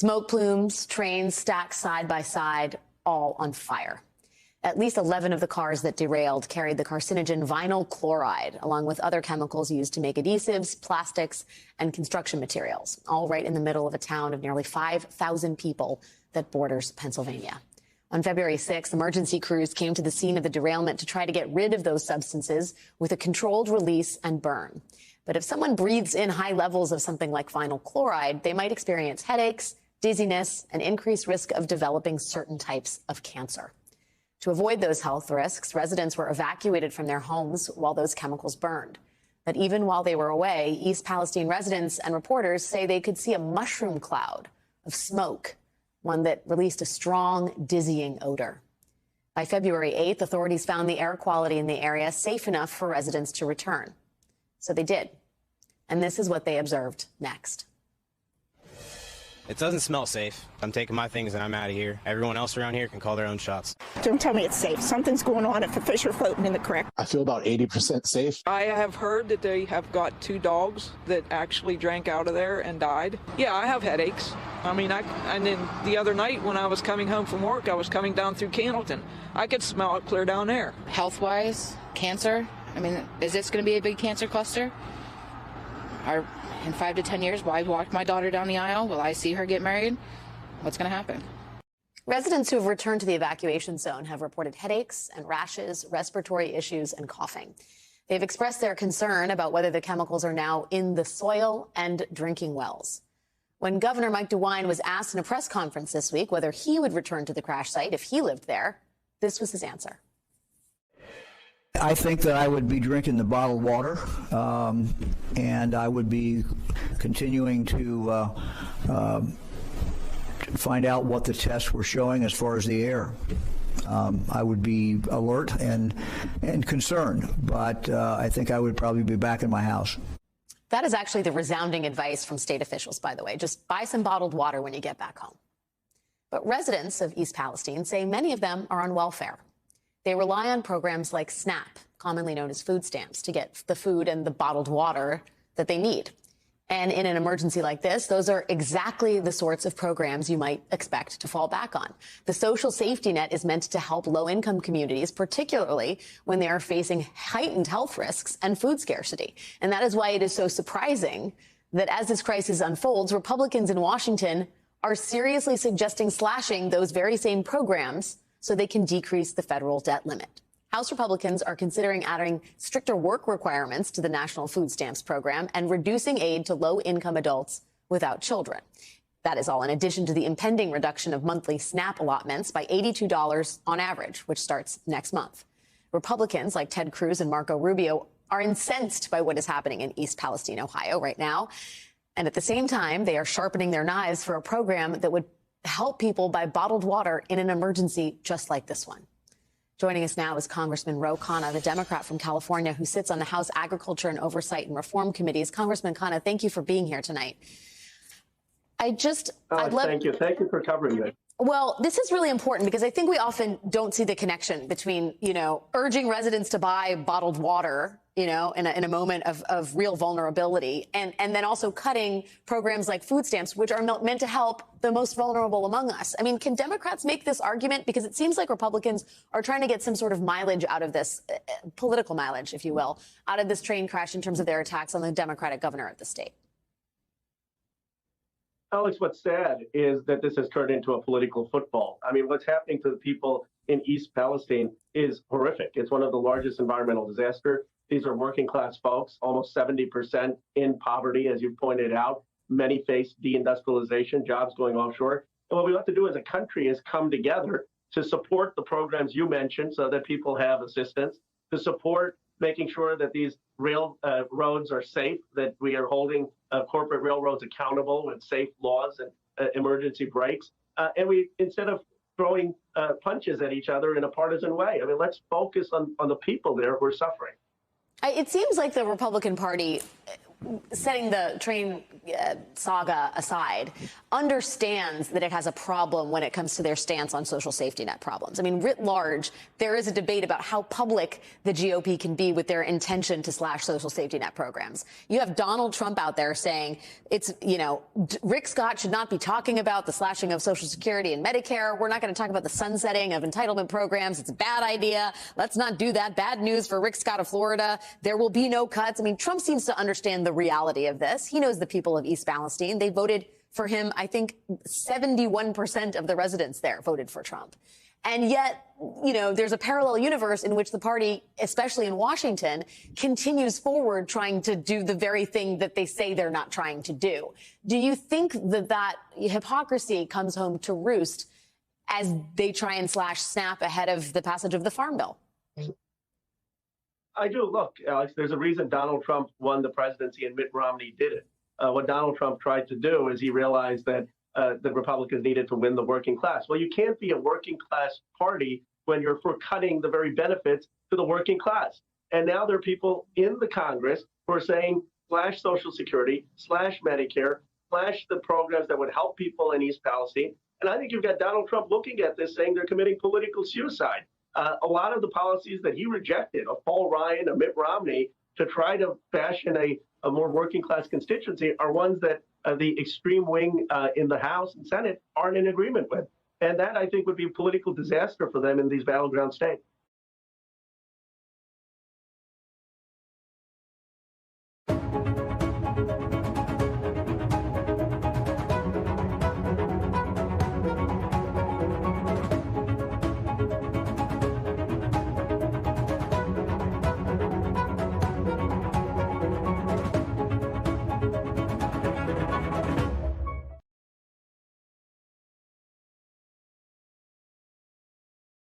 Smoke plumes, trains stacked side by side, all on fire. At least 11 of the cars that derailed carried the carcinogen vinyl chloride, along with other chemicals used to make adhesives, plastics, and construction materials, all right in the middle of a town of nearly 5,000 people that borders Pennsylvania. On February 6th, emergency crews came to the scene of the derailment to try to get rid of those substances with a controlled release and burn. But if someone breathes in high levels of something like vinyl chloride, they might experience headaches, dizziness, and increased risk of developing certain types of cancer. To avoid those health risks, residents were evacuated from their homes while those chemicals burned. But even while they were away, East Palestine residents and reporters say they could see a mushroom cloud of smoke, one that released a strong, dizzying odor. By February 8th, authorities found the air quality in the area safe enough for residents to return. So they did. And this is what they observed next. It doesn't smell safe. I'm taking my things and I'm out of here. Everyone else around here can call their own shots. Don't tell me it's safe. Something's going on if the fish are floating in the creek. I feel about 80% safe. I have heard that they have got 2 dogs that actually drank out of there and died. Yeah, I have headaches. And then the other night when I was coming home from work, I was coming down through Candleton. I could smell it clear down there. Health-wise, cancer, is this going to be a big cancer cluster? In 5 to 10 years, will I walk my daughter down the aisle? Will I see her get married? What's going to happen? Residents who have returned to the evacuation zone have reported headaches and rashes, respiratory issues, and coughing. They've expressed their concern about whether the chemicals are now in the soil and drinking wells. When Governor Mike DeWine was asked in a press conference this week whether he would return to the crash site if he lived there, this was his answer. I think that I would be drinking the bottled water, and I would be continuing to find out what the tests were showing as far as the air. I would be alert and concerned, but I think I would probably be back in my house. That is actually the resounding advice from state officials, by the way. Just buy some bottled water when you get back home. But residents of East Palestine say many of them are on welfare. They rely on programs like SNAP, commonly known as food stamps, to get the food and the bottled water that they need. And in an emergency like this, those are exactly the sorts of programs you might expect to fall back on. The social safety net is meant to help low-income communities, particularly when they are facing heightened health risks and food scarcity. And that is why it is so surprising that as this crisis unfolds, Republicans in Washington are seriously suggesting slashing those very same programs so they can decrease the federal debt limit. House Republicans are considering adding stricter work requirements to the National Food Stamps program and reducing aid to low-income adults without children. That is all in addition to the impending reduction of monthly SNAP allotments by $82 on average, which starts next month. Republicans like Ted Cruz and Marco Rubio are incensed by what is happening in East Palestine, Ohio right now. And at the same time, they are sharpening their knives for a program that would help people buy bottled water in an emergency just like this one. Joining us now is Congressman Ro Khanna, the Democrat from California who sits on the House Agriculture and Oversight and Reform Committees. Congressman Khanna, thank you for being here tonight. Thank you. Thank you for covering me. Well, this is really important because I think we often don't see the connection between, urging residents to buy bottled water, in a moment of real vulnerability, and then also cutting programs like food stamps, which are meant to help the most vulnerable among us. Can Democrats make this argument? Because it seems like Republicans are trying to get some sort of mileage out of this, political mileage, if you will, out of this train crash in terms of their attacks on the Democratic governor of the state. Alex, what's sad is that this has turned into a political football. What's happening to the people in East Palestine is horrific. It's one of the largest environmental disasters. These are working class folks, almost 70% in poverty, as you pointed out. Many face deindustrialization, jobs going offshore. And what we have to do as a country is come together to support the programs you mentioned so that people have assistance, to support making sure that these roads are safe, that we are holding corporate railroads accountable with safe laws and emergency brakes. And we, instead of throwing punches at each other in a partisan way, let's focus on the people there who are suffering. It seems like the Republican Party setting the train saga aside, understands that it has a problem when it comes to their stance on social safety net problems. I mean, writ large, there is a debate about how public the GOP can be with their intention to slash social safety net programs. You have Donald Trump out there saying it's, Rick Scott should not be talking about the slashing of Social Security and Medicare. We're not going to talk about the sunsetting of entitlement programs. It's a bad idea. Let's not do that. Bad news for Rick Scott of Florida. There will be no cuts. I mean, Trump seems to understand the reality of this. He knows the people of East Palestine. They voted for him. I think 71% of the residents there voted for Trump. And yet, there's a parallel universe in which the party, especially in Washington, continues forward trying to do the very thing that they say they're not trying to do. Do you think that hypocrisy comes home to roost as they try and slash SNAP ahead of the passage of the Farm Bill? I do. Look, Alex, there's a reason Donald Trump won the presidency and Mitt Romney didn't. What Donald Trump tried to do is he realized that the Republicans needed to win the working class. Well, you can't be a working class party when you're for cutting the very benefits to the working class. And now there are people in the Congress who are saying slash Social Security, slash Medicare, slash the programs that would help people in East Palestine. And I think you've got Donald Trump looking at this saying they're committing political suicide. A lot of the policies that he rejected, a Paul Ryan, a Mitt Romney, to try to fashion a more working class constituency are ones that the extreme wing in the House and Senate aren't in agreement with. And that, I think, would be a political disaster for them in these battleground states.